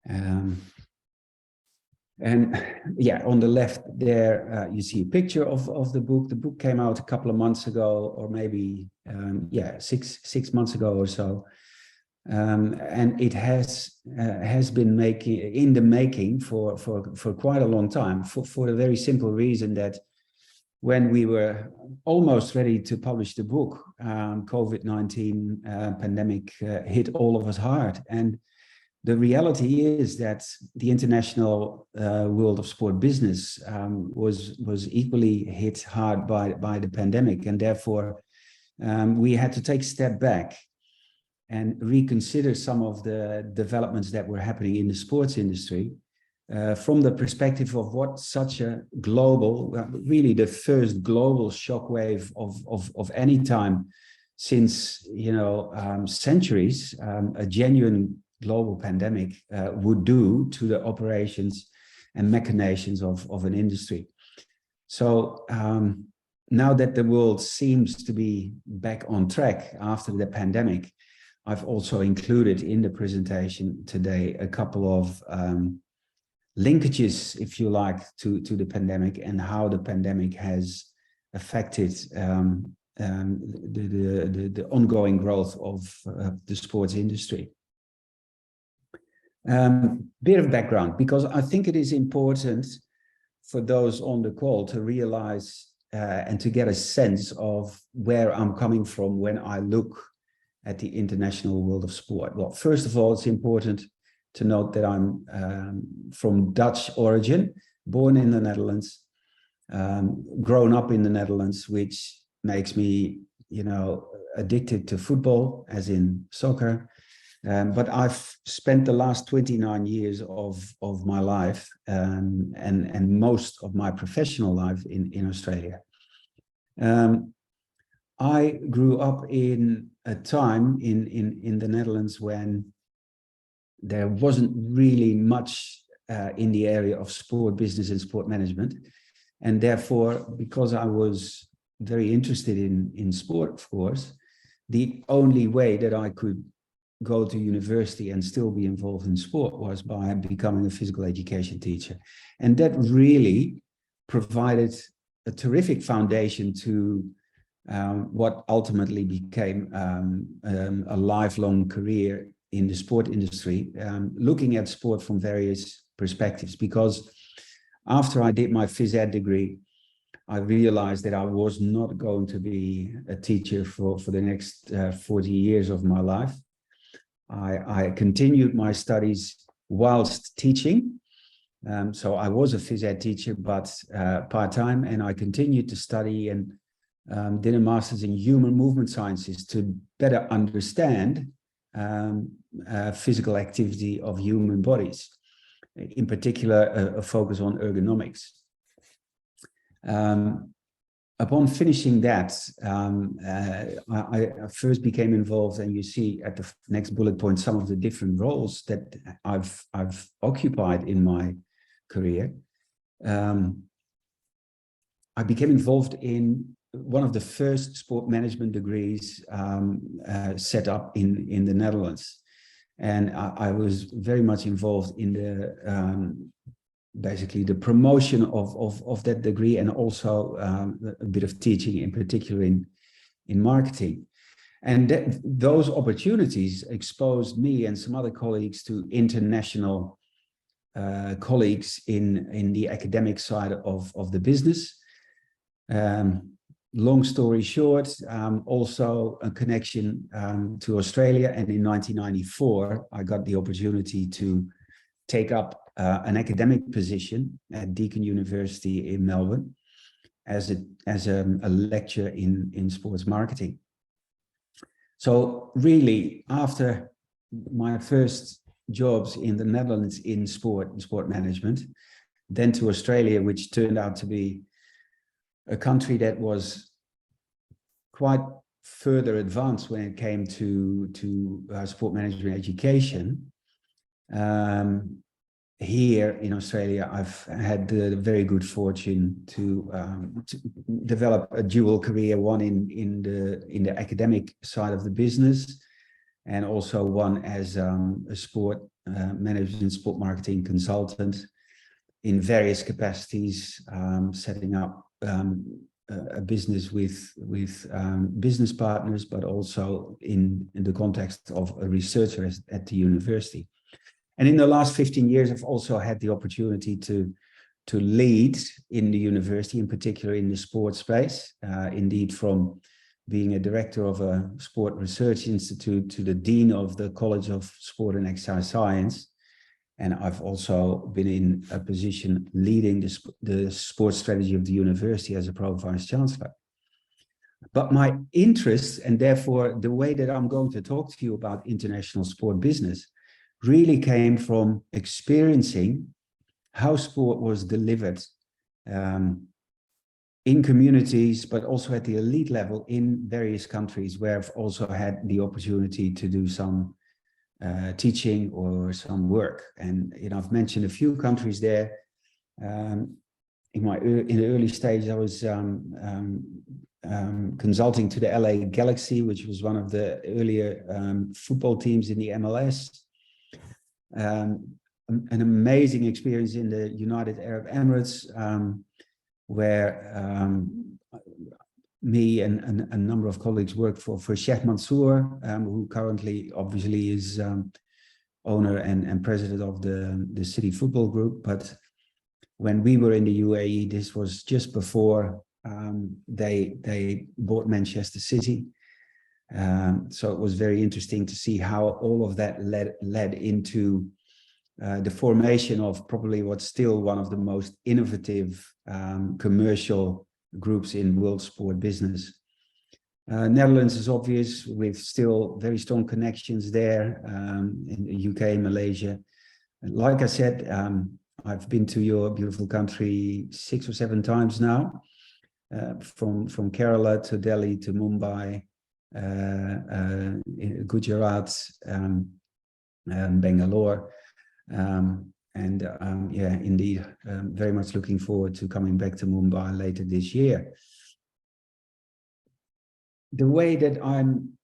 Um, and yeah, on the left there, you see a picture of the book. The book came out a couple of months ago, or maybe, six months ago or so. And it has been in the making for quite a long time, for the very simple reason that when we were almost ready to publish the book, COVID-19 pandemic hit all of us hard. And the reality is that the international world of sport business was equally hit hard by the pandemic, and therefore we had to take a step back and reconsider some of the developments that were happening in the sports industry from the perspective of what such a global, really the first global shockwave of any time since, centuries, a genuine global pandemic would do to the operations and machinations of an industry. So now that the world seems to be back on track after the pandemic, I've also included in the presentation today a couple of linkages, if you like, to the pandemic and how the pandemic has affected the ongoing growth of the sports industry. Bit of background, because I think it is important for those on the call to realize and to get a sense of where I'm coming from when I look at the international world of sport. Well, first of all, it's important to note that I'm from Dutch origin, born in the Netherlands, grown up in the Netherlands, which makes me, addicted to football, as in soccer. But I've spent the last 29 years of my life and most of my professional life in Australia. I grew up in a time in the Netherlands when there wasn't really much in the area of sport business and sport management. And therefore, because I was very interested in sport, of course, the only way that I could go to university and still be involved in sport was by becoming a physical education teacher. And that really provided a terrific foundation to what ultimately became a lifelong career in the sport industry, looking at sport from various perspectives. Because after I did my phys ed degree, I realized that I was not going to be a teacher for the next 40 years of my life. I continued my studies whilst teaching. So I was a phys ed teacher, but part-time, and I continued to study and did a master's in human movement sciences to better understand physical activity of human bodies, in particular a focus on ergonomics. Upon finishing that, I first became involved, and you see at the next bullet point some of the different roles that I've occupied in my career. I became involved in one of the first sport management degrees set up in the Netherlands. And I was very much involved in the basically the promotion of that degree, and also a bit of teaching, in particular in marketing. And those opportunities exposed me and some other colleagues to international colleagues in the academic side of the business. Long story short, also a connection to Australia. And in 1994, I got the opportunity to take up an academic position at Deakin University in Melbourne as a lecturer in sports marketing. So really, after my first jobs in the Netherlands in sport management, then to Australia, which turned out to be a country that was quite further advanced when it came to sport management education. Here in Australia, I've had the very good fortune to develop a dual career, one in the academic side of the business, and also one as a sport management, sport marketing consultant in various capacities, setting up a business with business partners, but also in the context of a researcher at the university. And in the last 15 years, I've also had the opportunity to lead in the university, in particular in the sports space, indeed from being a director of a sport research institute to the dean of the College of Sport and Exercise Science. And I've also been in a position leading the sports strategy of the university as a pro-vice chancellor. But my interest, and therefore the way that I'm going to talk to you about international sport business, really came from experiencing how sport was delivered in communities, but also at the elite level in various countries where I've also had the opportunity to do some teaching or some work. And I've mentioned a few countries there. In the early stage, I was consulting to the LA Galaxy, which was one of the earlier football teams in the MLS. An amazing experience in the United Arab Emirates, where me and a number of colleagues worked for Sheikh Mansour, who currently obviously is owner and president of the City Football Group. But when we were in the UAE, this was just before they bought Manchester City. So it was very interesting to see how all of that led into the formation of probably what's still one of the most innovative commercial groups in world sport business. Netherlands is obvious, with still very strong connections there, in the UK, Malaysia. And like I said, I've been to your beautiful country 6 or 7 times now, from Kerala to Delhi to Mumbai, Gujarat, Bangalore. Yeah, indeed, very much looking forward to coming back to Mumbai later this year. The way that I'm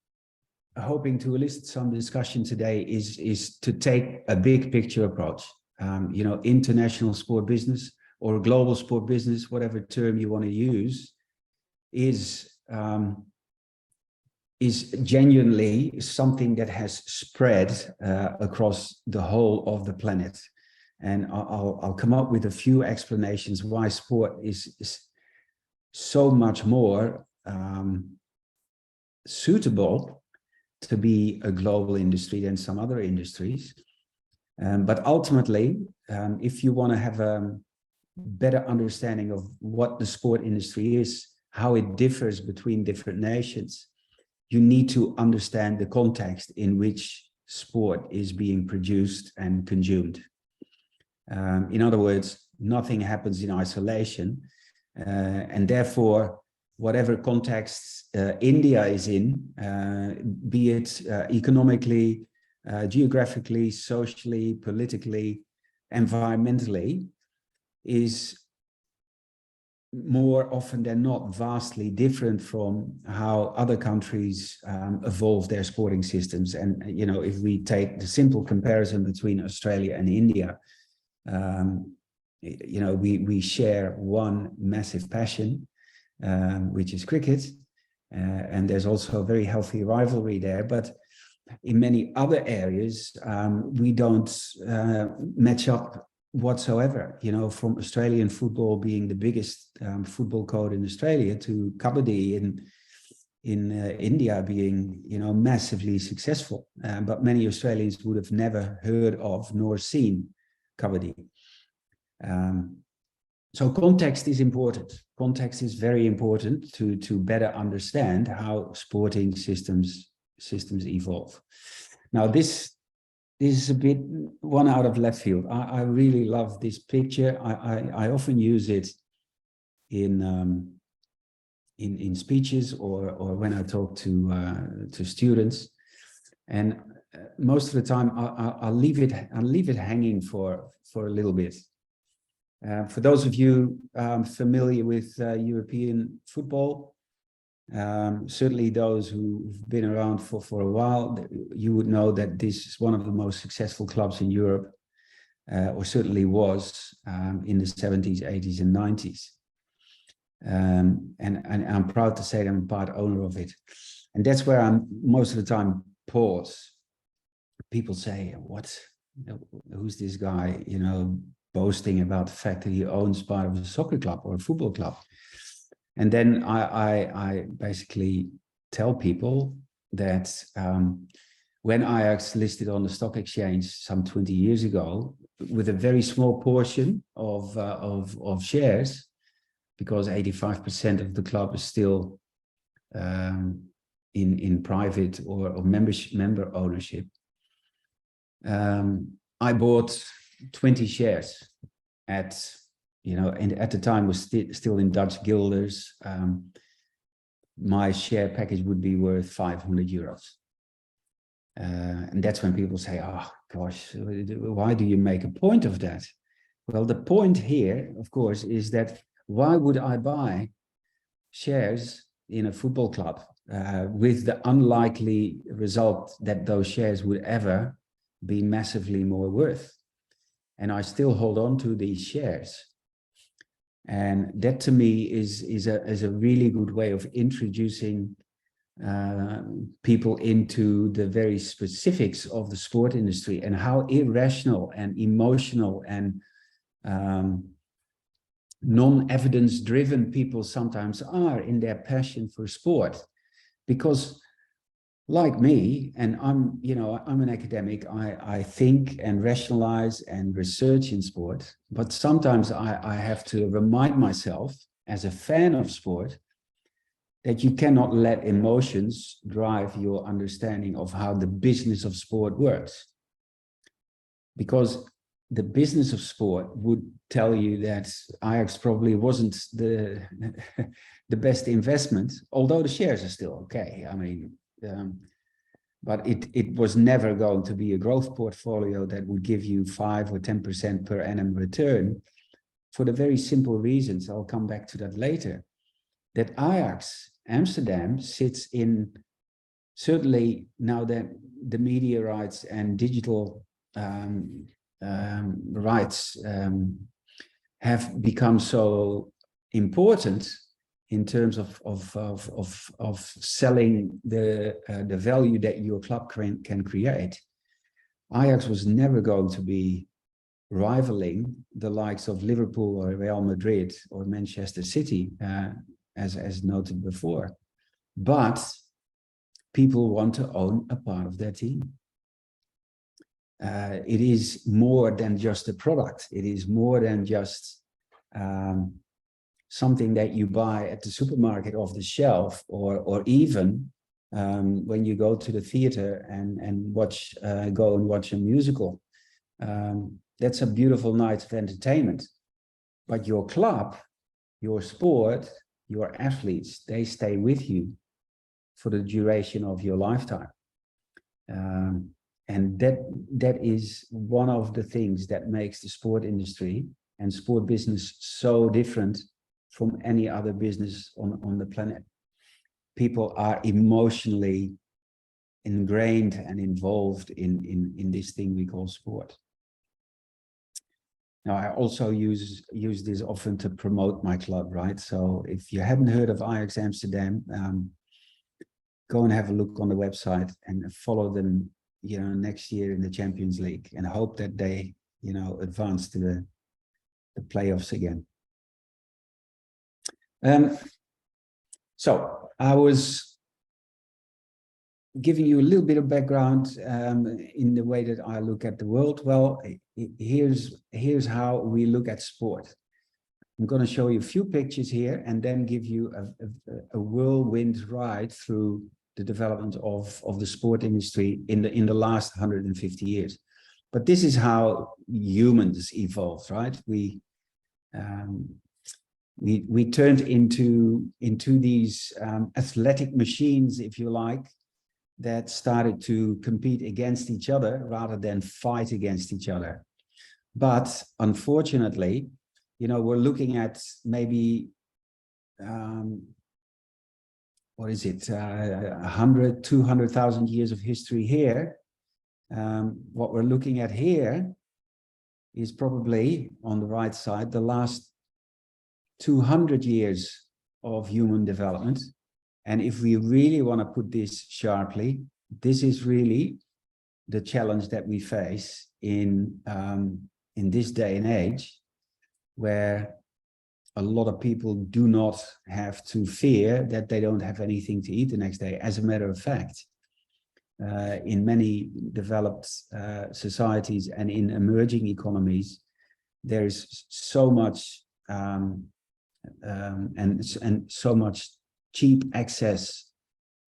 hoping to elicit some discussion today is to take a big picture approach. International sport business or global sport business, whatever term you want to use, is genuinely something that has spread across the whole of the planet. And I'll come up with a few explanations why sport is so much more suitable to be a global industry than some other industries. But ultimately, if you want to have a better understanding of what the sport industry is, how it differs between different nations, you need to understand the context in which sport is being produced and consumed. In other words, nothing happens in isolation, and therefore, whatever context India is in, be it economically, geographically, socially, politically, environmentally, is more often than not vastly different from how other countries evolve their sporting systems. And if we take the simple comparison between Australia and India, we share one massive passion, which is cricket, and there's also a very healthy rivalry there. But in many other areas, we don't match up whatsoever. From Australian football being the biggest football code in Australia to kabaddi in India being massively successful, but many Australians would have never heard of nor seen kabaddi. So context is important. Context is very important to better understand how sporting systems evolve. Now this is a bit one out of left field. I really love this picture. I often use it in speeches or when I talk to students, and most of the time I'll leave it hanging for a little bit. For those of you familiar with European football, Certainly those who've been around for a while, you would know that this is one of the most successful clubs in Europe, or certainly was in the 70s, 80s and 90s. And I'm proud to say that I'm part owner of it. And that's where I'm most of the time pause. People say, who's this guy, boasting about the fact that he owns part of a soccer club or a football club. And then I basically tell people that when Ajax listed on the stock exchange some 20 years ago, with a very small portion of shares, because 85% of the club is still in private or member ownership, I bought 20 shares at, and at the time was still in Dutch guilders. My share package would be worth 500 euros. And that's when people say, oh gosh, why do you make a point of that? Well, the point here, of course, is that why would I buy shares in a football club with the unlikely result that those shares would ever be massively more worth? And I still hold on to these shares. And that to me is a really good way of introducing people into the very specifics of the sport industry and how irrational and emotional and non-evidence driven people sometimes are in their passion for sport. Because like me, and I'm an academic, I think and rationalize and research in sport, but sometimes I have to remind myself as a fan of sport that you cannot let emotions drive your understanding of how the business of sport works. Because the business of sport would tell you that Ajax probably wasn't the best investment, although the shares are still okay. I mean, but it was never going to be a growth portfolio that would give you 5 or 10% per annum return, for the very simple reasons, I'll come back to that later, that Ajax Amsterdam sits in, certainly now that the media rights and digital rights have become so important in terms of selling the value that your club can create. Ajax was never going to be rivaling the likes of Liverpool or Real Madrid or Manchester City, as noted before. But people want to own a part of their team. It is more than just a product. It is more than just something that you buy at the supermarket off the shelf, or even when you go to the theater and go and watch a musical. That's a beautiful night of entertainment. But your club, your sport, your athletes, they stay with you for the duration of your lifetime. And that is one of the things that makes the sport industry and sport business so different from any other business on the planet. People are emotionally ingrained and involved in this thing we call sport. Now, I also use this often to promote my club, right? So if you haven't heard of Ajax Amsterdam, go and have a look on the website and follow them, next year in the Champions League, and hope that they, advance to the playoffs again. So I was giving you a little bit of background in the way that I look at the world. Well, here's how we look at sport. I'm going to show you a few pictures here and then give you a whirlwind ride through the development of the sport industry in the last 150 years. But this is how humans evolved, right? We turned into these athletic machines, if you like, that started to compete against each other rather than fight against each other. But unfortunately, we're looking at maybe what is it, 100, 200,000 years of history here. What we're looking at here is probably, on the right side, the last 200 years of human development. And if we really want to put this sharply, this is really the challenge that we face in this day and age, where a lot of people do not have to fear that they don't have anything to eat the next day. As a matter of fact, in many developed societies and in emerging economies, there is so much and so much cheap access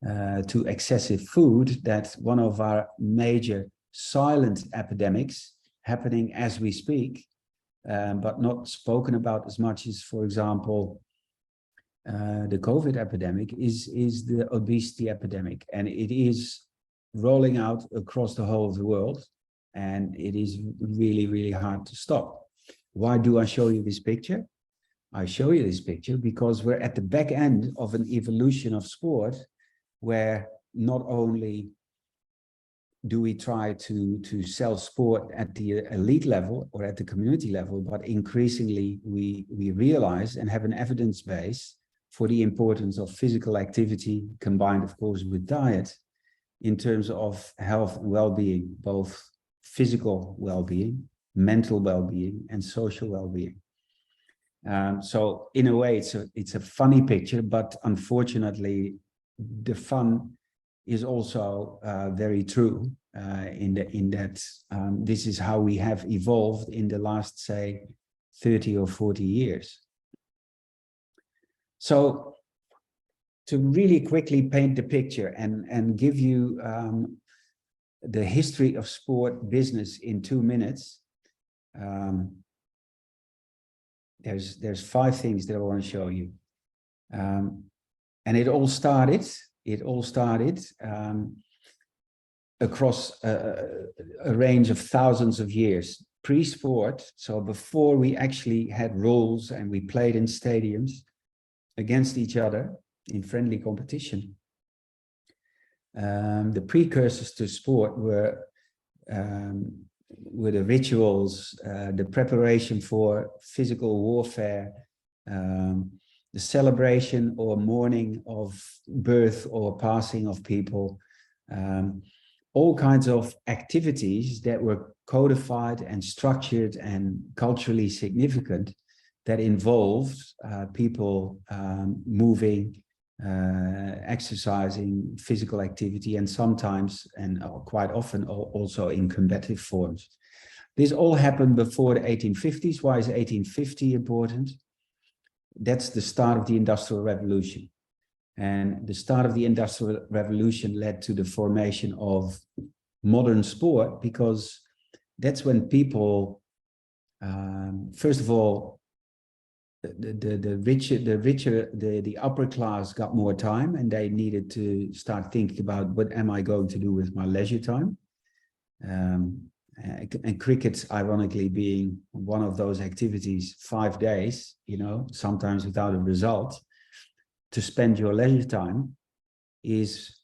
to excessive food that one of our major silent epidemics happening as we speak, but not spoken about as much as, for example, the COVID epidemic is the obesity epidemic, and it is rolling out across the whole of the world, and it is really, really hard to stop. Why do I show you this picture? I show you this picture because we're at the back end of an evolution of sport, where not only do we try to sell sport at the elite level or at the community level, but increasingly we realize and have an evidence base for the importance of physical activity combined, of course, with diet in terms of health and well-being, both physical well-being, mental well-being, and social well-being. So in a way, it's a funny picture, but unfortunately, the fun is also very true in that this is how we have evolved in the last, say, 30 or 40 years. So to really quickly paint the picture and give you the history of sport business in 2 minutes, there's 5 things that I want to show you. And it all started across a range of thousands of years, pre-sport. So before we actually had rules and we played in stadiums against each other in friendly competition. The precursors to sport were the rituals, the preparation for physical warfare, the celebration or mourning of birth or passing of people, all kinds of activities that were codified and structured and culturally significant that involved people moving, exercising, physical activity, and sometimes, and quite often, also in combative forms. This all happened before the 1850s. Why is 1850 important? That's the start of the Industrial Revolution. And the start of the Industrial Revolution led to the formation of modern sport, because that's when people, first of all, the upper class got more time, and they needed to start thinking about, what am I going to do with my leisure time? And cricket, ironically, being one of those activities, 5 days, sometimes without a result, to spend your leisure time is,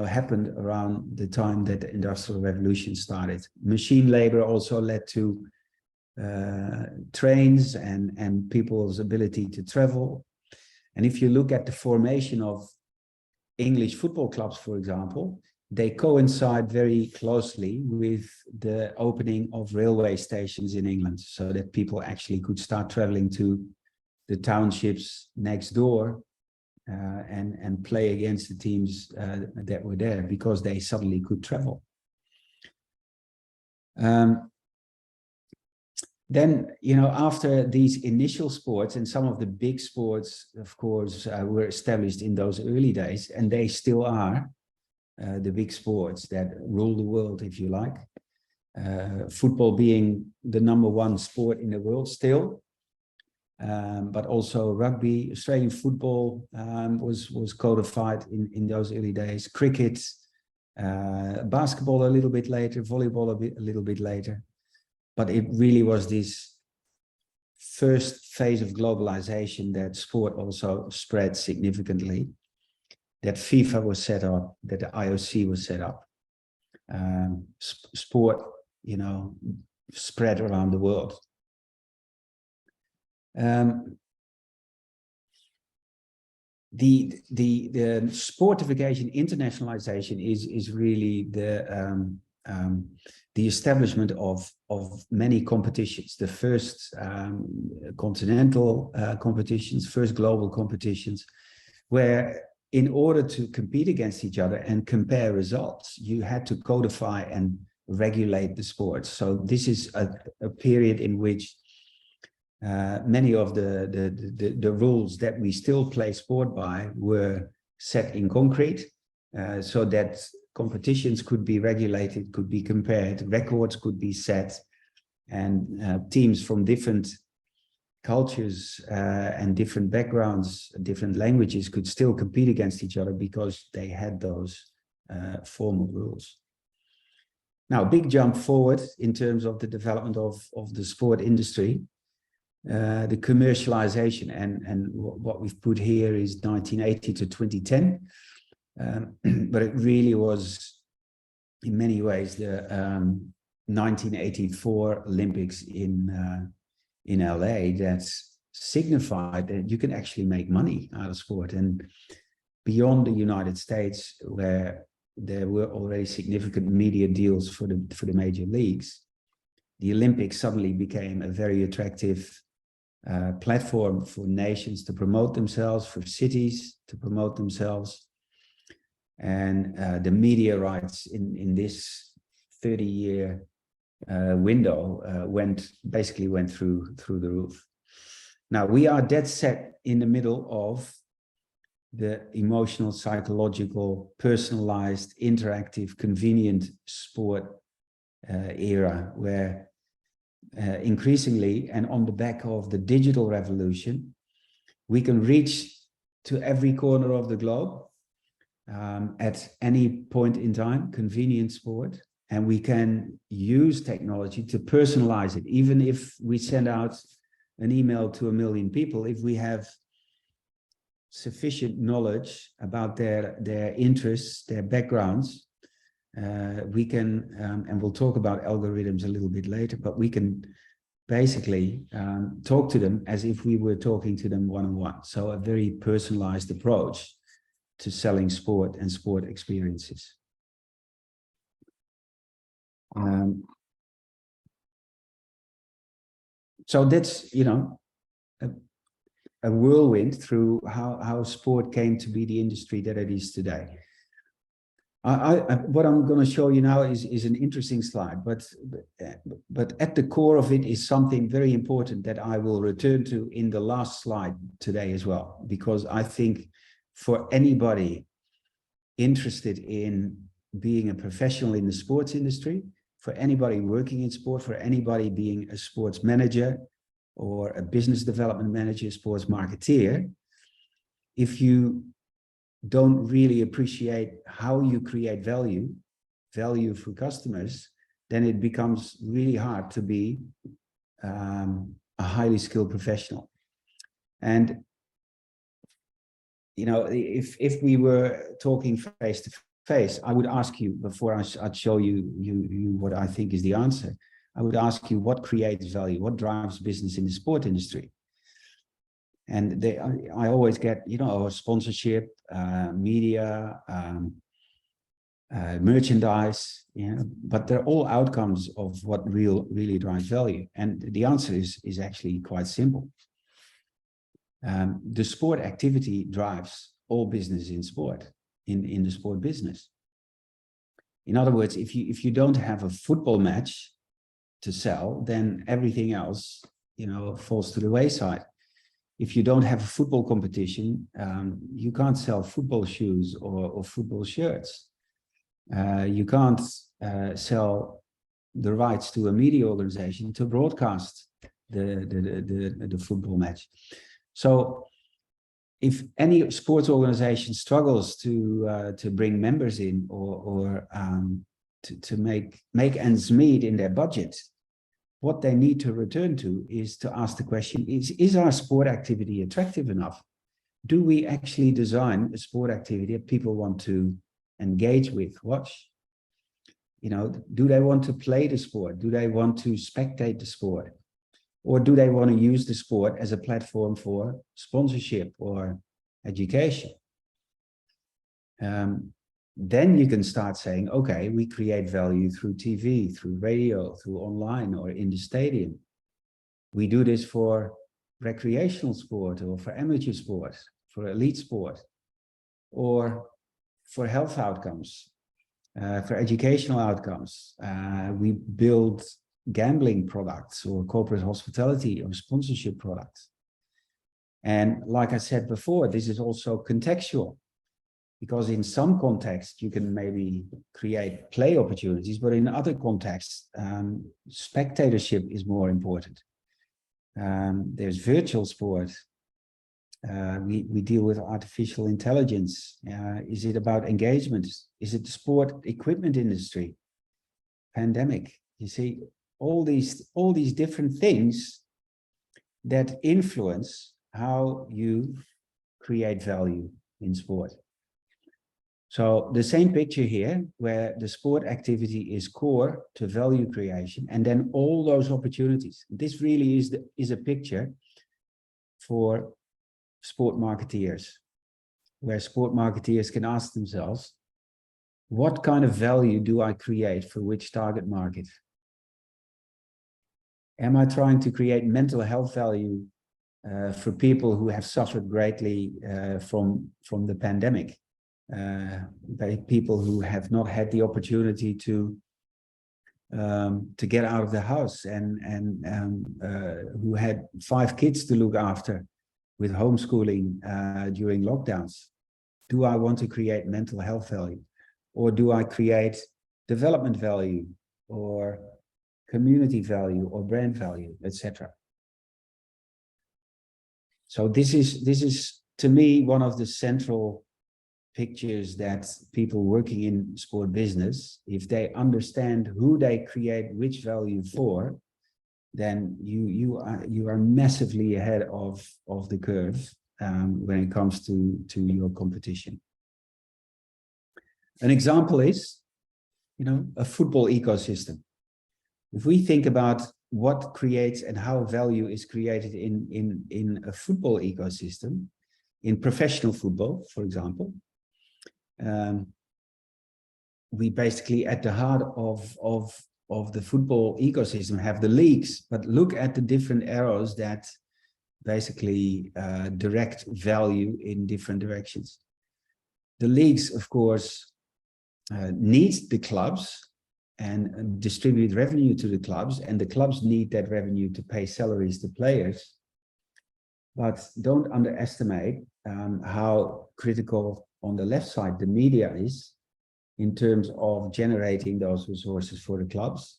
happened around the time that the Industrial Revolution started. Machine labor also led to trains and people's ability to travel. And if you look at the formation of English football clubs, for example, they coincide very closely with the opening of railway stations in England, so that people actually could start traveling to the townships next door and play against the teams that were there, because they suddenly could travel. Then, after these initial sports, and some of the big sports, of course, were established in those early days, and they still are the big sports that rule the world, if you like. Football being the #1 sport in the world still, but also rugby. Australian football was codified in those early days. Cricket, basketball a little bit later, volleyball a little bit later. But it really was this first phase of globalization that sport also spread significantly. that FIFA was set up, that the IOC was set up. Sport, you know, spread around the world. The sportification, internationalization is really the establishment of many competitions. The first continental competitions, first global competitions, where in order to compete against each other and compare results, you had to codify and regulate the sports. So this is a period in which many of the rules that we still play sport by were set in concrete, so that competitions could be regulated, could be compared, records could be set, and teams from different cultures and different backgrounds, different languages could still compete against each other because they had those formal rules. Now, big jump forward in terms of the development of the sport industry. The commercialization, and what we've put here is 1980 to 2010, but it really was in many ways the 1984 Olympics in LA that signified that you can actually make money out of sport. And beyond the United States, where there were already significant media deals for the major leagues, the Olympics suddenly became a very attractive platform for nations to promote themselves, for cities to promote themselves. And the media rights in this 30-year window basically went through the roof. Now, we are dead set in the middle of the emotional, psychological, personalized, interactive, convenient sport era, where increasingly, and on the back of the digital revolution, we can reach to every corner of the globe at any point in time, convenient sport, and we can use technology to personalize it. Even if we send out an email to 1 million people, if we have sufficient knowledge about their interests, their backgrounds, we can, and we'll talk about algorithms a little bit later, but we can basically talk to them as if we were talking to them one-on-one. So a very personalized approach to selling sport and sport experiences. So that's, you know, a whirlwind through how sport came to be the industry that it is today. What I'm going to show you now is an interesting slide, but at the core of it is something very important that I will return to in the last slide today as well, because I think for anybody interested in being a professional in the sports industry, for anybody working in sport, for anybody being a sports manager or a business development manager, sports marketeer, if you don't really appreciate how you create value for customers, then it becomes really hard to be a highly skilled professional. And you know, if we were talking face to face, I would ask you, before I'd show you what I think is the answer, I would ask you, what creates value? What drives business in the sport industry? And I always get, you know, sponsorship, media, merchandise, you know, but they're all outcomes of what really drives value. And the answer is actually quite simple. The sport activity drives all business in sport, in the sport business. In other words, if you don't have a football match to sell, then everything else, you know, falls to the wayside. If you don't have a football competition, you can't sell football shoes or football shirts. You can't sell the rights to a media organization to broadcast the football match. So if any sports organization struggles to bring members in or to make ends meet in their budget, what they need to return to is to ask the question, is our sport activity attractive enough? do we actually design a sport activity that people want to engage with, watch? You know, do they want to play the sport? Do they want to spectate the sport? Or do they want to use the sport as a platform for sponsorship or education? Then you can start saying, okay, we create value through TV, through radio, through online, or in the stadium. We do this for recreational sport, or for amateur sport, for elite sport, or for health outcomes, for educational outcomes. We build gambling products, or corporate hospitality, or sponsorship products. And like I said before, this is also contextual, because in some contexts you can maybe create play opportunities, but in other contexts, spectatorship is more important. There's virtual sport. We deal with artificial intelligence. Is it about engagement? Is it the sport equipment industry? Pandemic. You see, all these different things that influence how you create value in sport. So the same picture here, where the sport activity is core to value creation, and then all those opportunities. This really is a picture for sport marketeers, where sport marketeers can ask themselves, what kind of value do I create for which target market? Am I trying to create mental health value for people who have suffered greatly from the pandemic? By people who have not had the opportunity to get out of the house, and who had 5 kids to look after with homeschooling during lockdowns. Do I want to create mental health value, or do I create development value, or community value, or brand value, etc.? So this is to me one of the central pictures that people working in sport business, if they understand who they create which value for, then you are massively ahead of the curve when it comes to your competition. An example is, a football ecosystem. If we think about what creates and how value is created in a football ecosystem, in professional football, for example, we basically at the heart of the football ecosystem have the leagues, but look at the different arrows that basically direct value in different directions. The leagues, of course, need the clubs and distribute revenue to the clubs, and the clubs need that revenue to pay salaries to players. But don't underestimate how critical on the left side the media is in terms of generating those resources for the clubs.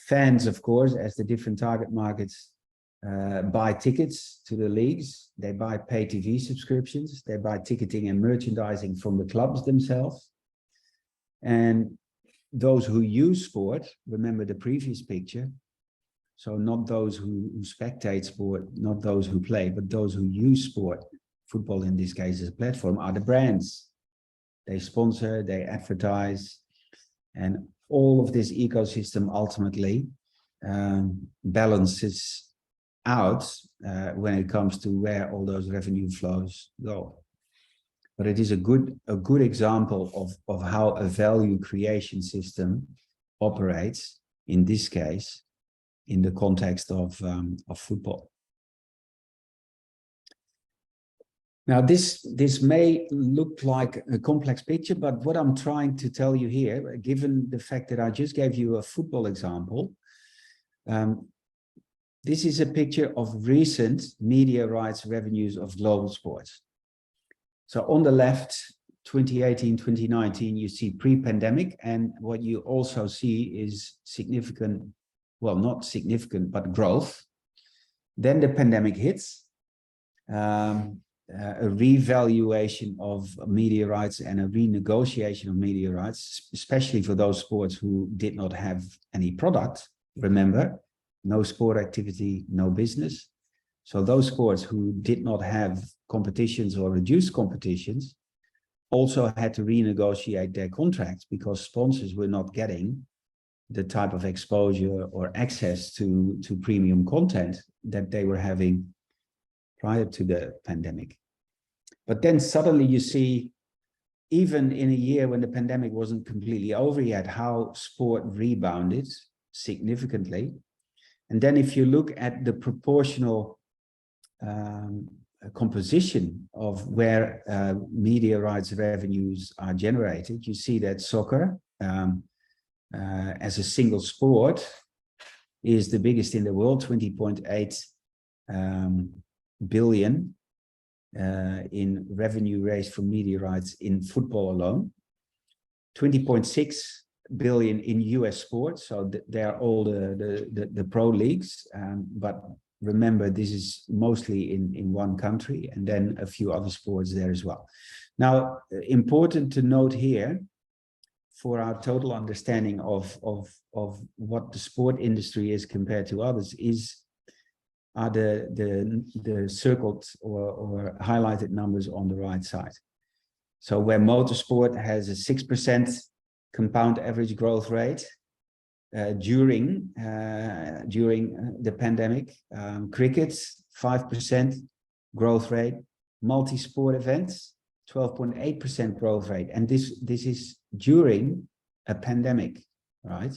Fans, of course, as the different target markets buy tickets to the leagues, they buy pay TV subscriptions, they buy ticketing and merchandising from the clubs themselves. And those who use sport, remember the previous picture, so not those who spectate sport, not those who play, but those who use sport, football in this case as a platform, are the brands. They sponsor, they advertise, and all of this ecosystem ultimately balances out when it comes to where all those revenue flows go. But it is a good example of how a value creation system operates, in this case, in the context of football. Now, this may look like a complex picture, but what I'm trying to tell you here, given the fact that I just gave you a football example, this is a picture of recent media rights revenues of global sports. So on the left, 2018, 2019, you see pre-pandemic, and what you also see is significant, well, not significant, but growth. Then the pandemic hits. A revaluation of media rights and a renegotiation of media rights, especially for those sports who did not have any product. Remember, no sport activity, no business. So those sports who did not have competitions or reduced competitions also had to renegotiate their contracts because sponsors were not getting the type of exposure or access to premium content that they were having prior to the pandemic. But then suddenly you see, even in a year when the pandemic wasn't completely over yet, how sport rebounded significantly. And then if you look at the proportional composition of where media rights revenues are generated, you see that soccer as a single sport is the biggest in the world, 20.8 billion in revenue raised from media rights in football alone, 20.6 billion in US sports. So they're all the pro leagues, but remember, this is mostly in one country, and then a few other sports there as well. Now, important to note here, for our total understanding of what the sport industry is compared to others, are the circled or highlighted numbers on the right side. So where motorsport has a 6% compound average growth rate during the pandemic, cricket 5% growth rate, multi-sport events 12.8% growth rate, and this is during a pandemic, right?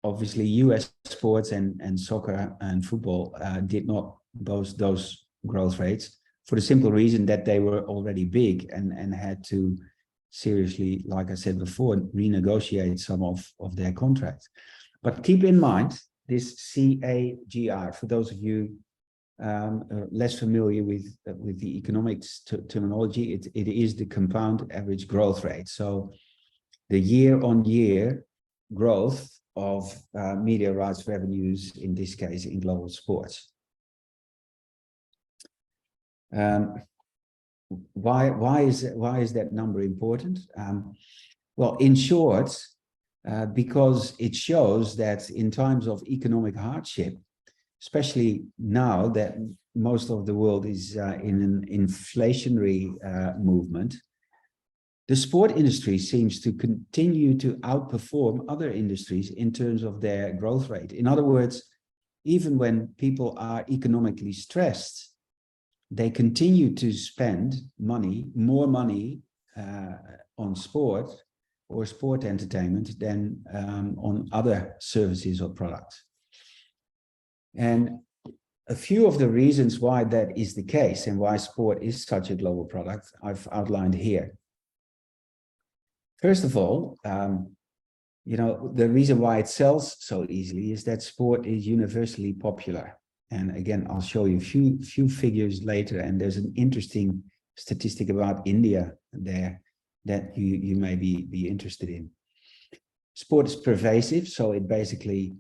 Obviously, US sports and soccer and football did not boast those growth rates for the simple reason that they were already big and had to seriously, like I said before, renegotiate some of their contracts. But keep in mind this CAGR, for those of you less familiar with the economics terminology, it is the compound average growth rate. So the year-on-year growth of media rights revenues, in this case in global sports. Why is that number important? Well, in short, because it shows that in times of economic hardship, especially now that most of the world is in an inflationary movement, the sport industry seems to continue to outperform other industries in terms of their growth rate. In other words, even when people are economically stressed, they continue to spend more money on sport or sport entertainment than on other services or products. And a few of the reasons why that is the case and why sport is such a global product, I've outlined here. First of all, you know, the reason why it sells so easily is that sport is universally popular. And again, I'll show you a few figures later, and there's an interesting statistic about India there that you may be interested in. Sport is pervasive, so it basically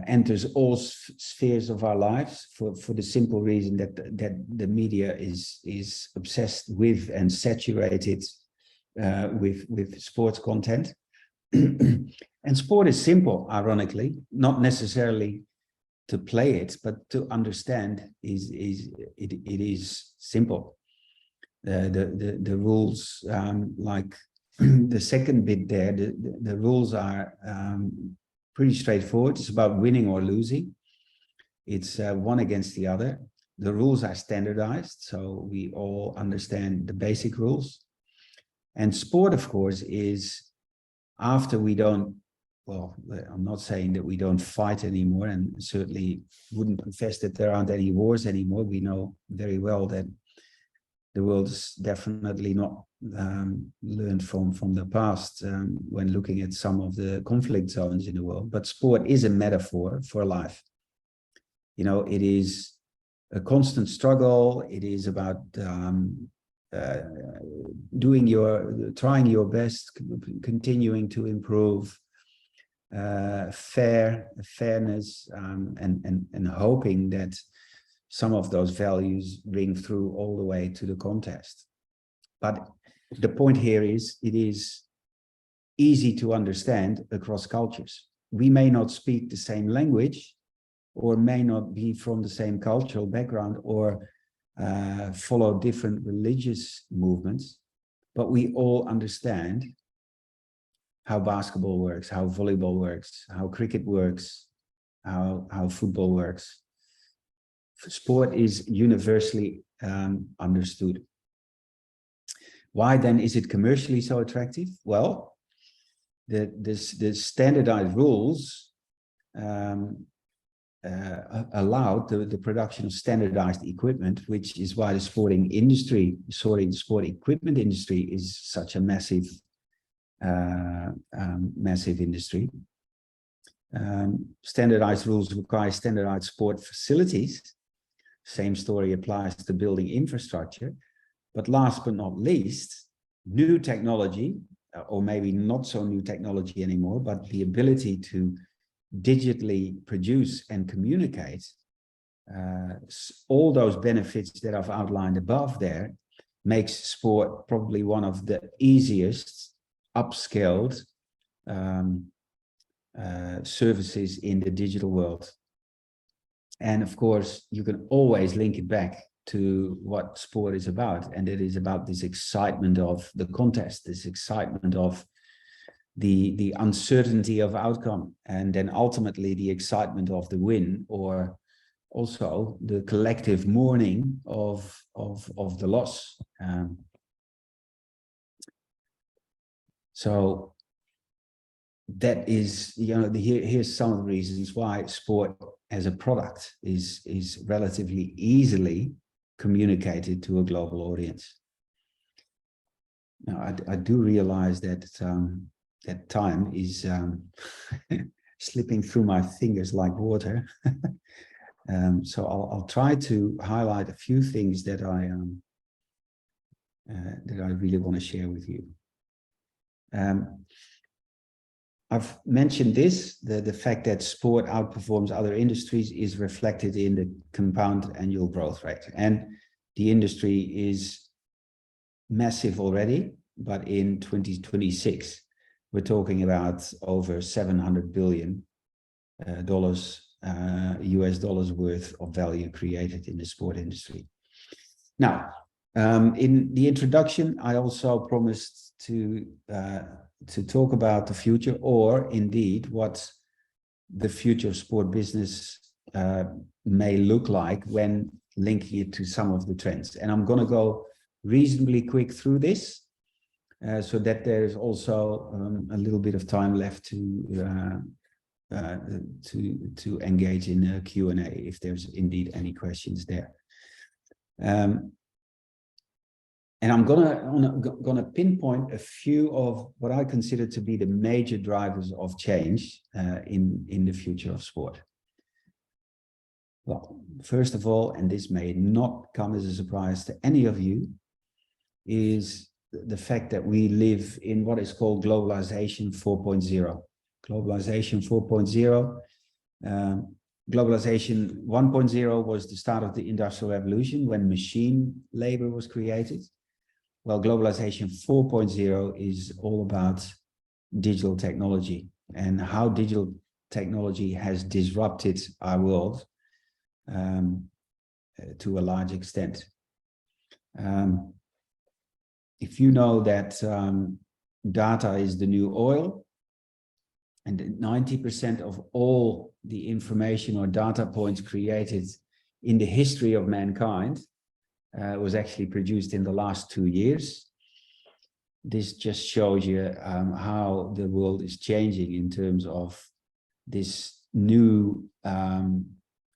enters all spheres of our lives for the simple reason that the media is obsessed with and saturated with sports content. And sport is simple, ironically, not necessarily to play it, but to understand it is simple. The rules, like the second bit there, the rules are pretty straightforward. It's about winning or losing. It's one against the other. The rules are standardized, so we all understand the basic rules. And sport, of course, is after we don't, well, I'm not saying that we don't fight anymore, and certainly wouldn't confess that there aren't any wars anymore. We know very well that the world is definitely not learned from the past when looking at some of the conflict zones in the world. But sport is a metaphor for life. You know, it is a constant struggle. It is about trying your best, continuing to improve, fairness, and hoping that some of those values ring through all the way to the contest. But the point here is, it is easy to understand across cultures. We may not speak the same language, or may not be from the same cultural background, or follow different religious movements, but we all understand how basketball works, how volleyball works, how cricket works, how football works. Sport is universally understood. Why then is it commercially so attractive? Well, the standardized rules allowed the production of standardized equipment, which is why the sport equipment industry is such a massive industry. Standardized rules require standardized sport facilities. Same story applies to building infrastructure. But last but not least, new technology, or maybe not so new technology anymore, but the ability to digitally produce and communicate, all those benefits that I've outlined above there makes sport probably one of the easiest upscaled services in the digital world. And of course, you can always link it back to what sport is about. And it is about this excitement of the contest, this excitement of the uncertainty of outcome, and then ultimately the excitement of the win, or also the collective mourning of the loss. So that is, here's some of the reasons why sport as a product is relatively easily communicated to a global audience. Now, I do realize that that time is slipping through my fingers like water. So I'll try to highlight a few things that I really want to share with you. I've mentioned this, the fact that sport outperforms other industries is reflected in the compound annual growth rate. And the industry is massive already, but in 2026, we're talking about over $700 billion US dollars worth of value created in the sport industry. Now, in the introduction, I also promised to talk about the future, or indeed what the future of sport business may look like when linking it to some of the trends. And I'm going to go reasonably quick through this, so that there's also a little bit of time left to engage in a Q&A if there's indeed any questions there. And I'm gonna pinpoint a few of what I consider to be the major drivers of change in the future of sport. Well, first of all, and this may not come as a surprise to any of you, is the fact that we live in what is called globalization 4.0. Globalization 4.0. Globalization 1.0 was the start of the Industrial Revolution when machine labor was created. Well, globalization 4.0 is all about digital technology and how digital technology has disrupted our world to a large extent. If you know that data is the new oil, and 90% of all the information or data points created in the history of mankind was actually produced in the last 2 years. This just shows you how the world is changing in terms of this new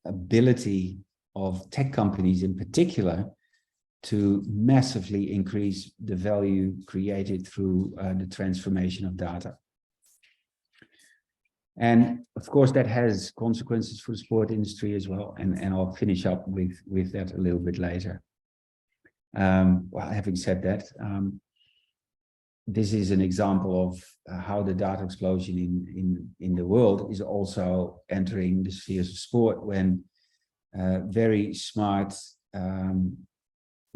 ability of tech companies in particular to massively increase the value created through the transformation of data. And of course, that has consequences for the sport industry as well. And I'll finish up with that a little bit later. Well, having said that, this is an example of how the data explosion in the world is also entering the spheres of sport, when very smart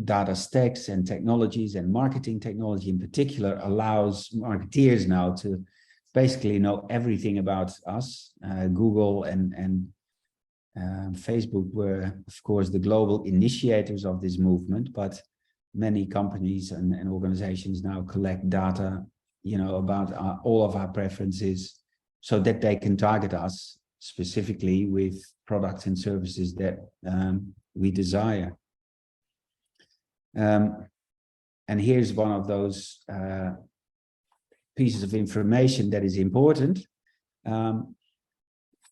data stacks and technologies, and marketing technology in particular, allows marketeers now to basically know everything about us. Google and Facebook were, of course, the global initiators of this movement, but many companies and organizations now collect data, about all of our preferences, so that they can target us specifically with products and services that we desire. And here's one of those pieces of information that is important.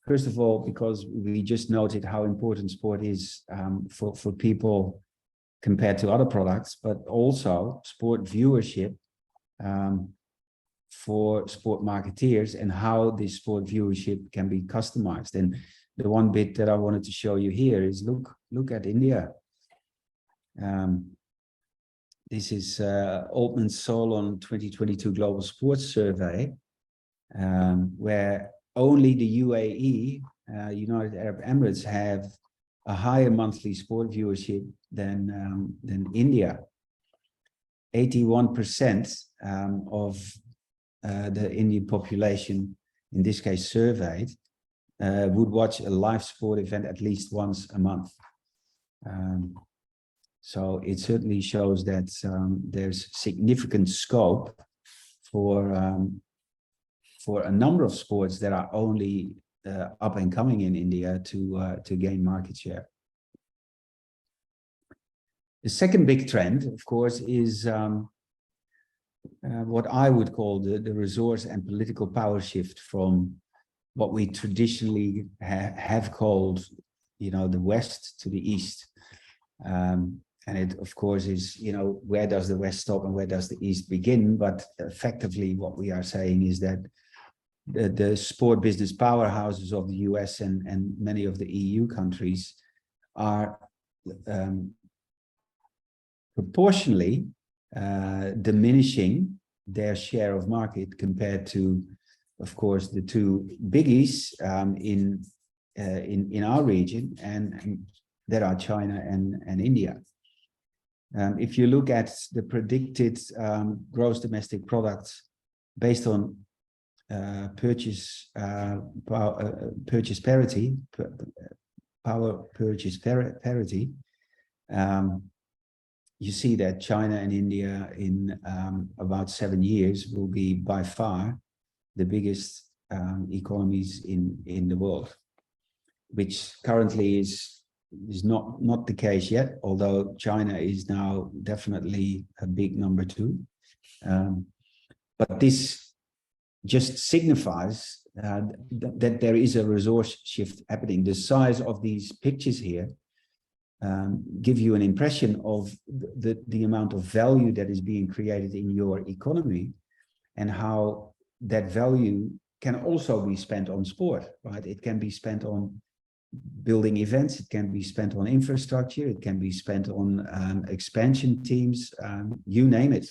First of all, because we just noted how important sport is for people compared to other products, but also sport viewership for sport marketeers, and how this sport viewership can be customized. And the one bit that I wanted to show you here is look at India. This is Altman Solon 2022 Global Sports Survey, where only the UAE, United Arab Emirates, have a higher monthly sport viewership than India. 81% of the Indian population, in this case surveyed, would watch a live sport event at least once a month. So it certainly shows that there's significant scope for a number of sports that are only up and coming in India to gain market share. The second big trend, of course, is what I would call the resource and political power shift from what we traditionally have called, the West to the East. And it, of course, is, where does the West stop and where does the East begin? But effectively, what we are saying is that the sport business powerhouses of the US and many of the EU countries are proportionally diminishing their share of market compared to, of course, the two biggies in our region, and that are China and India. If you look at the predicted gross domestic products based on purchase parity, power purchase parity, you see that China and India in about 7 years will be by far the biggest economies in the world, which currently is not the case yet, although China is now definitely a big number 2. But this just signifies that there is a resource shift happening. The size of these pictures here give you an impression of the amount of value that is being created in your economy, and how that value can also be spent on sport, right? It can be spent on building events, it can be spent on infrastructure, it can be spent on expansion teams, you name it.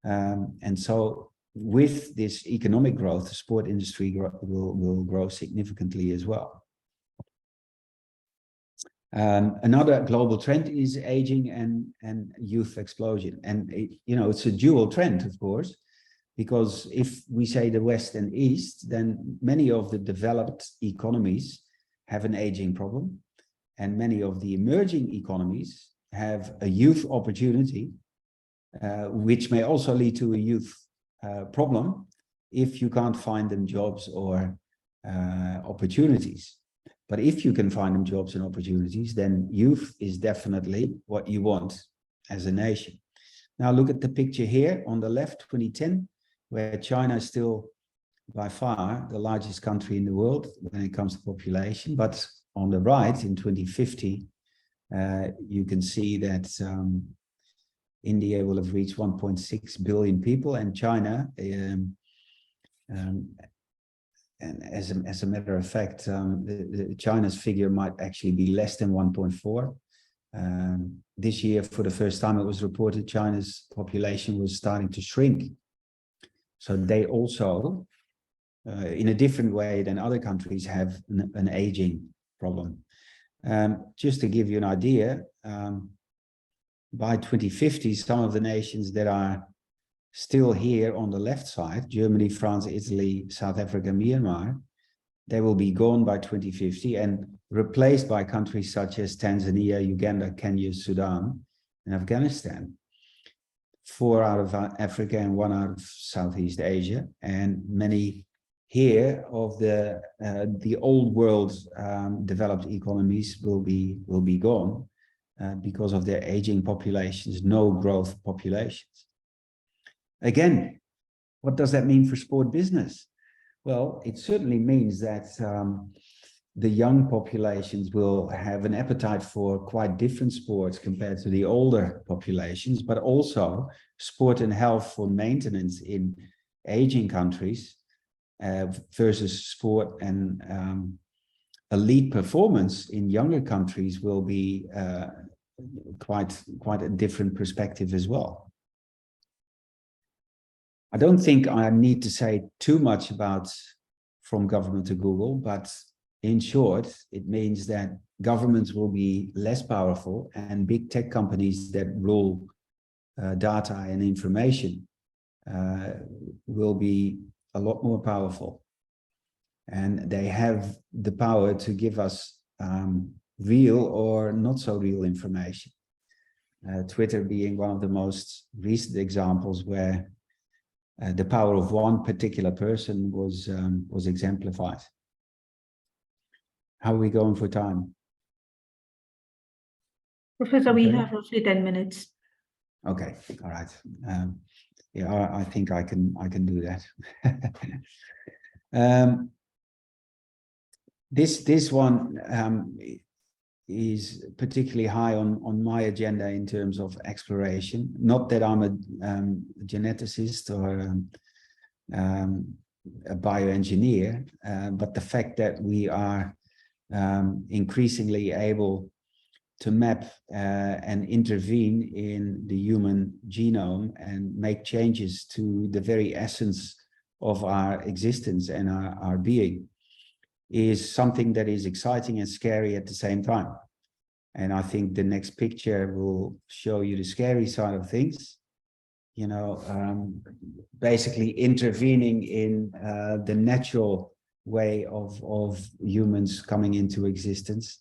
And so with this economic growth, the sport industry will grow significantly as well. Another global trend is aging and youth explosion. And it's a dual trend, of course, because if we say the West and East, then many of the developed economies have an aging problem, and many of the emerging economies have a youth opportunity, which may also lead to a youth problem if you can't find them jobs or opportunities. But if you can find them jobs and opportunities, then youth is definitely what you want as a nation. Now look at the picture here on the left, 2010, where China is still by far the largest country in the world when it comes to population. But on the right, in 2050, you can see that India will have reached 1.6 billion people, and China, and as a matter of fact, China's figure might actually be less than 1.4. This year, for the first time, it was reported China's population was starting to shrink. So they also, in a different way than other countries, have an aging problem. Just to give you an idea, by 2050, some of the nations that are still here on the left side, Germany, France, Italy, South Africa, Myanmar, they will be gone by 2050 and replaced by countries such as Tanzania, Uganda, Kenya, Sudan, and Afghanistan. 4 out of Africa and 1 out of Southeast Asia, and many here of the old world developed economies will be gone because of their aging populations, no growth populations. Again, what does that mean for sport business? Well, it certainly means that the young populations will have an appetite for quite different sports compared to the older populations, but also sport and health for maintenance in aging countries versus sport and elite performance in younger countries will be quite a different perspective as well. I don't think I need to say too much about from government to Google, but in short, it means that governments will be less powerful and big tech companies that rule data and information will be a lot more powerful. And they have the power to give us real or not so real information. Twitter being one of the most recent examples where the power of one particular person was exemplified. How are we going for time? Professor, we have roughly 10 minutes. Okay, all right. Yeah, I think I can do that. This one is particularly high on my agenda in terms of exploration. Not that I'm a geneticist or a bioengineer, but the fact that we are increasingly able to map and intervene in the human genome and make changes to the very essence of our existence and our being is something that is exciting and scary at the same time. And I think the next picture will show you the scary side of things. You know, basically intervening in the natural way of humans coming into existence,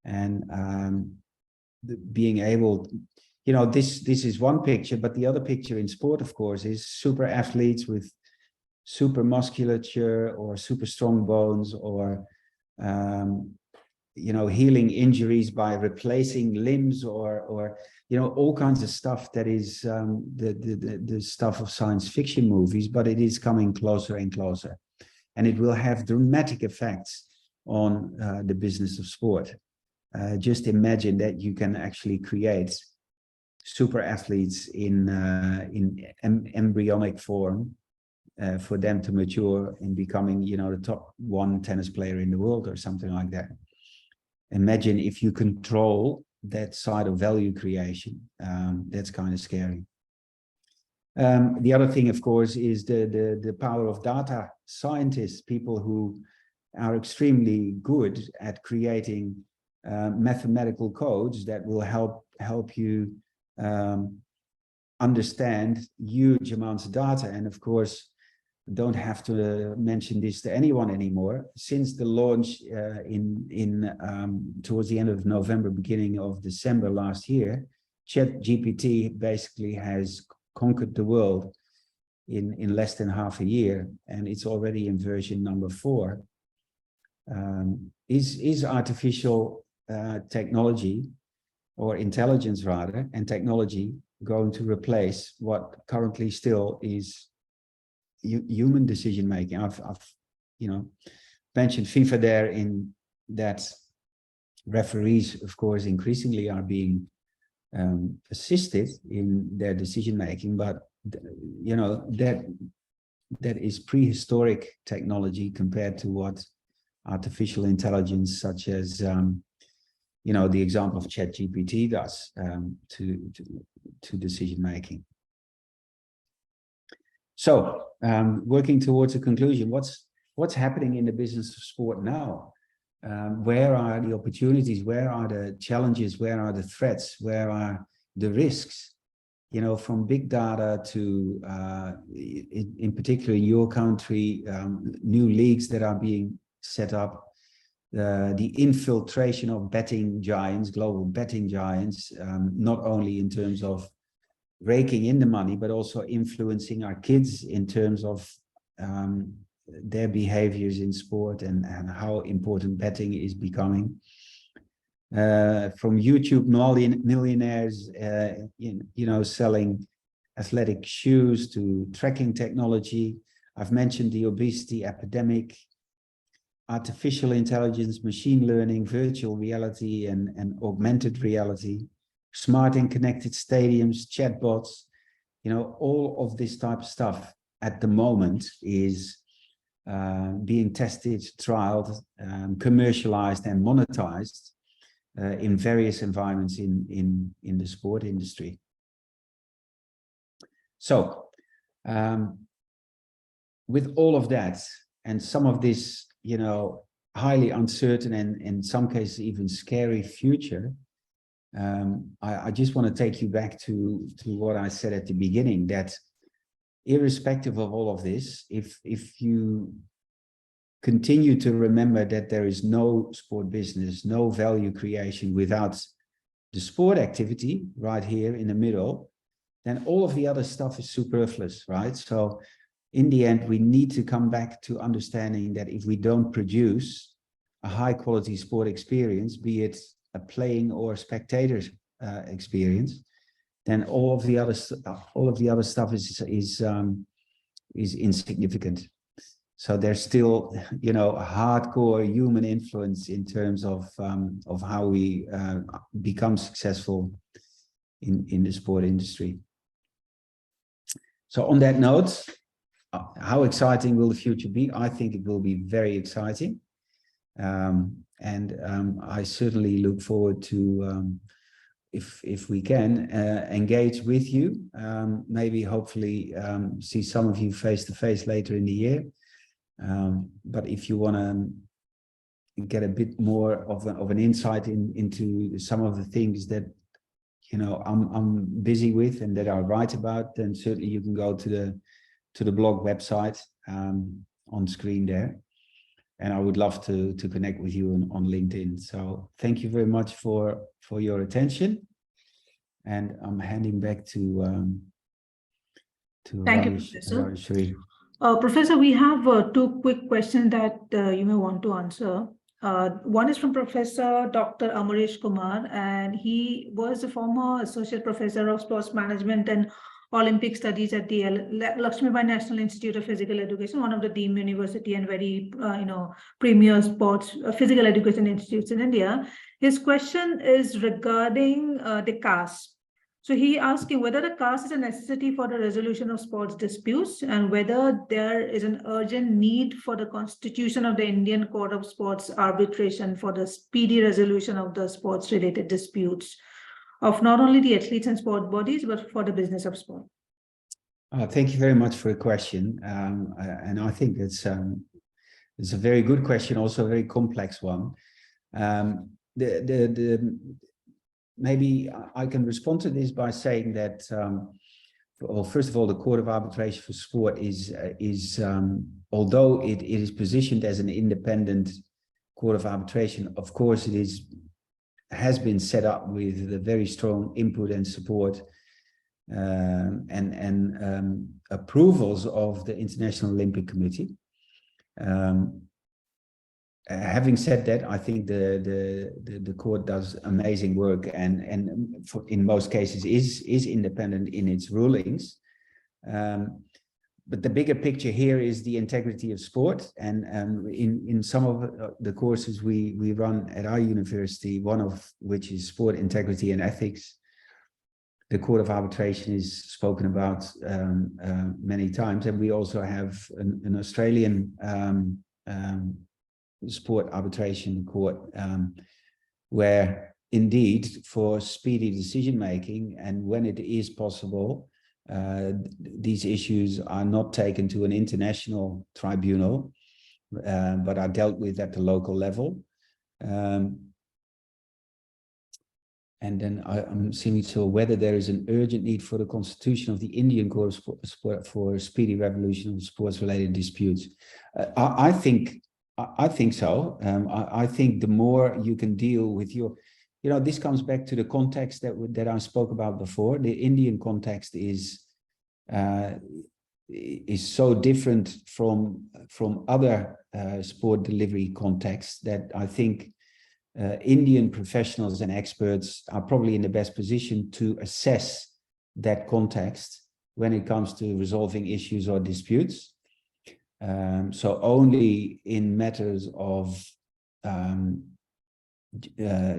and being able, you know, this is one picture, but the other picture in sport, of course, is super athletes with super musculature or super strong bones, or you know, healing injuries by replacing limbs, or you know, all kinds of stuff that is the stuff of science fiction movies, but it is coming closer and closer, and it will have dramatic effects on the business of sport. Just imagine that you can actually create super athletes in embryonic form for them to mature in becoming, you know, the top 1 tennis player in the world or something like that. Imagine if you control that side of value creation. That's kind of scary. The other thing, of course, is the power of data scientists, people who are extremely good at creating mathematical codes that will help you understand huge amounts of data. And of course, don't have to mention this to anyone anymore. Since the launch towards the end of November, beginning of December last year, ChatGPT basically has conquered the world in less than half a year, and it's already in version number 4. Is artificial technology, or intelligence rather, and technology going to replace what currently still is human decision making? I've you know, mentioned FIFA there, in that referees, of course, increasingly are being assisted in their decision making, but you know, that is prehistoric technology compared to what artificial intelligence, such as you know, the example of ChatGPT does to decision making. So, working towards a conclusion, what's happening in the business of sport now? Where are the opportunities? Where are the challenges? Where are the threats? Where are the risks? You know, from big data to, in particular in your country, new leagues that are being set up, the infiltration of betting giants, global betting giants, not only in terms of raking in the money, but also influencing our kids in terms of their behaviors in sport and how important betting is becoming. From YouTube millionaires, selling athletic shoes to tracking technology. I've mentioned the obesity epidemic, artificial intelligence, machine learning, virtual reality, and augmented reality, smart and connected stadiums, chatbots, all of this type of stuff at the moment is being tested, trialed, commercialized, and monetized in various environments in the sport industry. So, with all of that and some of this, highly uncertain and in some cases even scary future, I just want to take you back to what I said at the beginning, that irrespective of all of this, if you continue to remember that there is no sport business, no value creation without the sport activity right here in the middle, then all of the other stuff is superfluous, right? So in the end, we need to come back to understanding that if we don't produce a high quality sport experience, be it a playing or spectator experience, then all of the other stuff is insignificant. So there's still, a hardcore human influence in terms of how we become successful in the sport industry. So on that note, how exciting will the future be? I think it will be very exciting. I certainly look forward to, if we can, engage with you, maybe hopefully see some of you face to face later in the year. But if you want to get a bit more of an insight into some of the things that I'm busy with and that I write about, then certainly you can go to the blog website on screen there. And I would love to connect with you on LinkedIn. So thank you very much for your attention. And I'm handing back to Thank you, Professor. Professor, we have two quick questions that you may want to answer. One is from Professor Dr. Amaresh Kumar, and he was a former associate professor of sports management and Olympic studies at the Lakshmibai National Institute of Physical Education, one of the deemed university and very premier sports physical education institutes in India. His question is regarding the caste. So he asking whether the caste is a necessity for the resolution of sports disputes and whether there is an urgent need for the constitution of the Indian Court of Sports arbitration for the speedy resolution of the sports related disputes of not only the athletes and sport bodies, but for the business of sport. Thank you very much for the question. And I think it's a very good question, also a very complex one. Maybe I can respond to this by saying that, well, first of all, the Court of Arbitration for Sport is although it is positioned as an independent Court of Arbitration, of course, it has been set up with a very strong input and support and approvals of the International Olympic Committee. Having said that, I think the court does amazing work and in most cases is independent in its rulings. But the bigger picture here is the integrity of sport, and in some of the courses we run at our university, one of which is sport integrity and ethics, the Court of Arbitration is spoken about many times, and we also have an Australian sport arbitration court where indeed for speedy decision making and when it is possible, these issues are not taken to an international tribunal, but are dealt with at the local level. And then I'm seeing so whether there is an urgent need for the constitution of the Indian Court of Sport for speedy resolution of sports-related disputes. I think I think so. I think the more you can deal with your, this comes back to the context that I spoke about before. The Indian context is so different from other sport delivery contexts that I think Indian professionals and experts are probably in the best position to assess that context when it comes to resolving issues or disputes. So only in matters of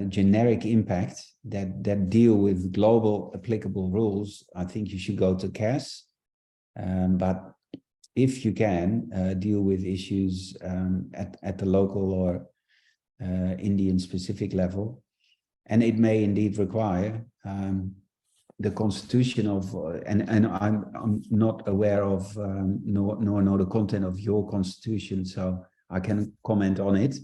generic impact that deal with global applicable rules, I think you should go to CAS. But if you can deal with issues at the local or Indian specific level, and it may indeed require the constitution of, and I'm not aware of nor know the content of your constitution, so I can comment on it.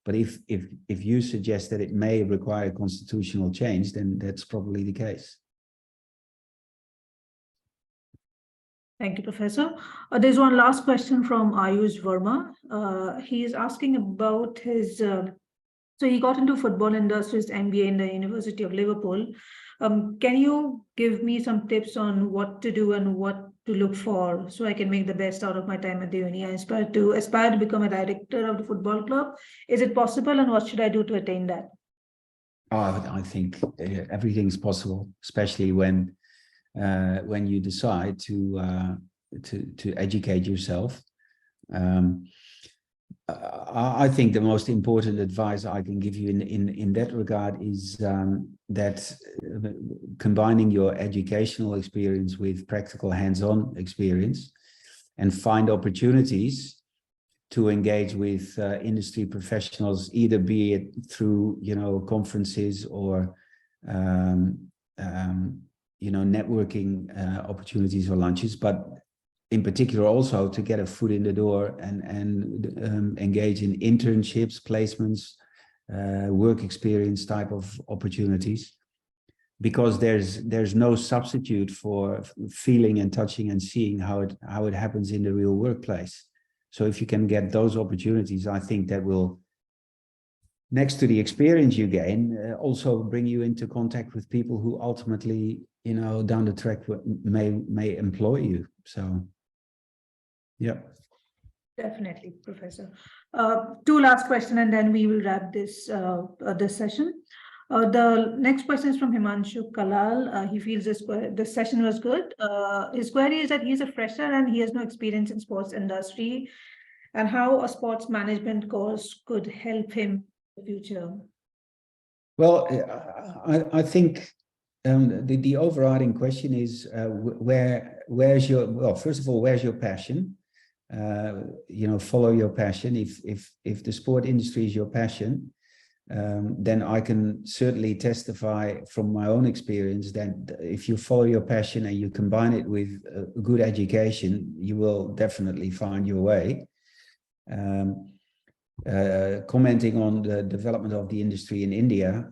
But if you suggest that it may require constitutional change, then that's probably the case. Thank you, Professor. There's one last question from Ayush Verma. He is asking about his, so he got into football industry's MBA in the University of Liverpool. Can you give me some tips on what to do and what to look for so I can make the best out of my time at the uni? I aspire to become a director of the football club. Is it possible, and what should I do to attain that? I think everything's possible, especially when you decide to educate yourself. I think the most important advice I can give you in that regard is that combining your educational experience with practical hands-on experience, and find opportunities to engage with industry professionals, either be it through conferences or networking opportunities or lunches, but in particular also to get a foot in the door and engage in internships, placements, work experience type of opportunities, because there's no substitute for feeling and touching and seeing how it happens in the real workplace. So if you can get those opportunities, I think that will, next to the experience you gain, also bring you into contact with people who ultimately, down the track may employ you. So, yeah. Definitely, Professor. Two last questions, and then we will wrap this this session. The next question is from Himanshu Kalal. He feels this session was good. His query is that he's a fresher and he has no experience in sports industry, and how a sports management course could help him in the future. Well, I think the overriding question is where's your, well, first of all, where's your passion? Follow your passion. If the sport industry is your passion, then I can certainly testify from my own experience that if you follow your passion and you combine it with a good education, you will definitely find your way. Commenting on the development of the industry in India,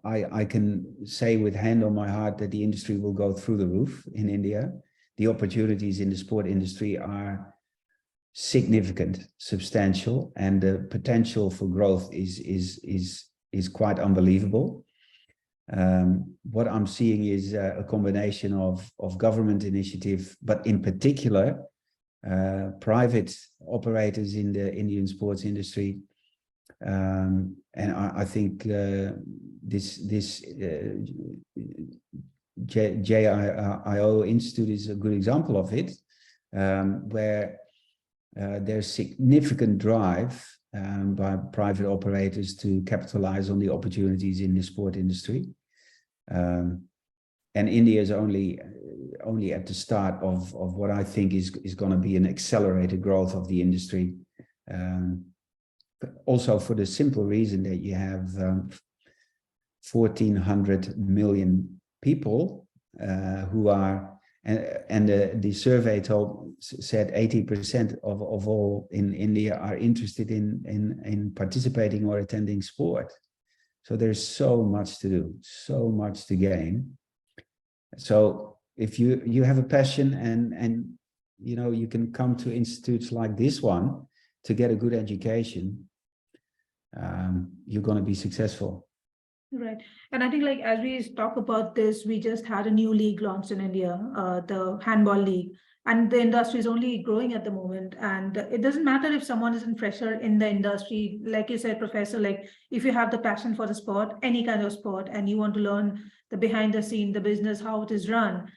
I can say with hand on my heart that the industry will go through the roof in India. The opportunities in the sport industry are significant, substantial, and the potential for growth is quite unbelievable. What I'm seeing is a combination of government initiative, but in particular, private operators in the Indian sports industry. And I think this JIO Institute is a good example of it, where there's significant drive by private operators to capitalize on the opportunities in the sport industry. And India is only at the start of what I think is going to be an accelerated growth of the industry. Also for the simple reason that you have 1,400 million people who are, and the survey said 80% of all in India are interested in participating or attending sport. So there's so much to do, so much to gain. So if you have a passion and you can come to institutes like this one to get a good education, you're going to be successful. Right. And I think like as we talk about this, we just had a new league launched in India, the handball league, and the industry is only growing at the moment. And it doesn't matter if someone isn't fresher in the industry, like you said, Professor, like if you have the passion for the sport, any kind of sport, and you want to learn the behind the scene, the business, how it is run,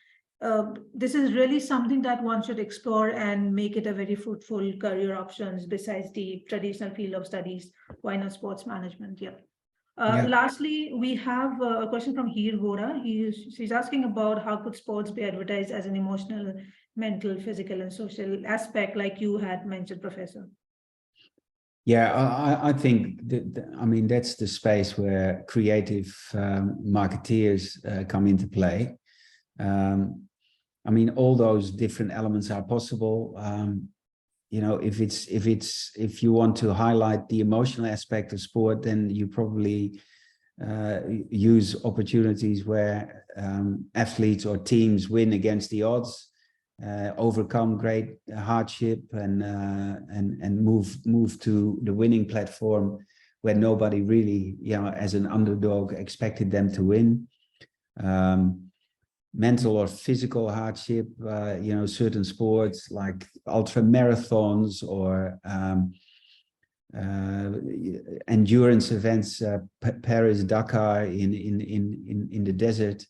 this is really something that one should explore and make it a very fruitful career options besides the traditional field of studies. Why not sports management? Yeah. Lastly, we have a question from Heer Vora. She's asking about how could sports be advertised as an emotional, mental, physical, and social aspect, like you had mentioned, Professor. Yeah, I think I mean, that's the space where creative marketeers come into play. I mean, all those different elements are possible. If you want to highlight the emotional aspect of sport, then you probably use opportunities where athletes or teams win against the odds, overcome great hardship, and move to the winning platform where nobody really, as an underdog, expected them to win. Mental or physical hardship, certain sports like ultra marathons or endurance events, Paris, Dakar in the desert,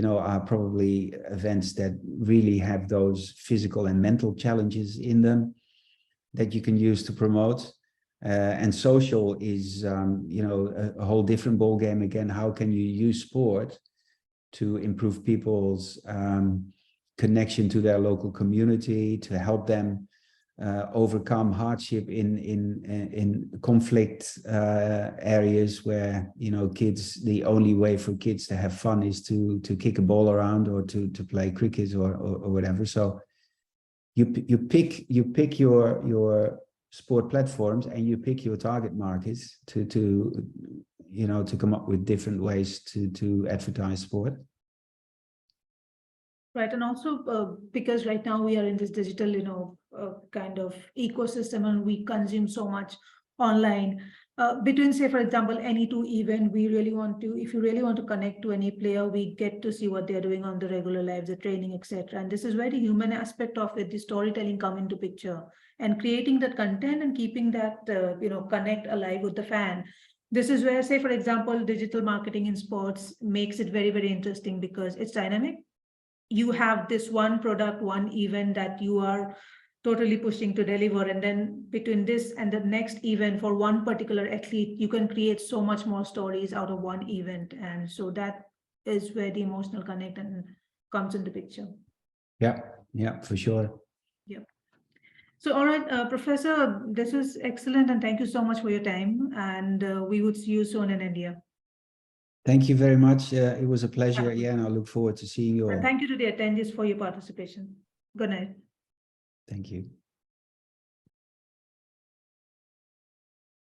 are probably events that really have those physical and mental challenges in them that you can use to promote. And social is, a whole different ballgame again. How can you use sport to improve people's connection to their local community, to help them overcome hardship in conflict areas where kids, the only way for kids to have fun is to kick a ball around or to play cricket or whatever. So you pick your sport platforms and you pick your target markets to come up with different ways to advertise sport. Right, and also because right now we are in this digital, kind of ecosystem, and we consume so much online. Between, say, for example, any two event, if you really want to connect to any player, we get to see what they're doing on the regular lives, the training, etc. And this is where the human aspect of it, the storytelling, come into picture, and creating that content and keeping that connect alive with the fan. This is where, say, for example, digital marketing in sports makes it very, very interesting because it's dynamic. You have this one product, one event that you are totally pushing to deliver, and then between this and the next event for one particular athlete, you can create so much more stories out of one event. And so that is where the emotional connect comes into picture. Yeah, for sure. Yeah. So, all right, Professor, this is excellent, and thank you so much for your time, and we would see you soon in India. Thank you very much. It was a pleasure. Yeah, and I look forward to seeing you all. And thank you to the attendees for your participation. Good night. Thank you.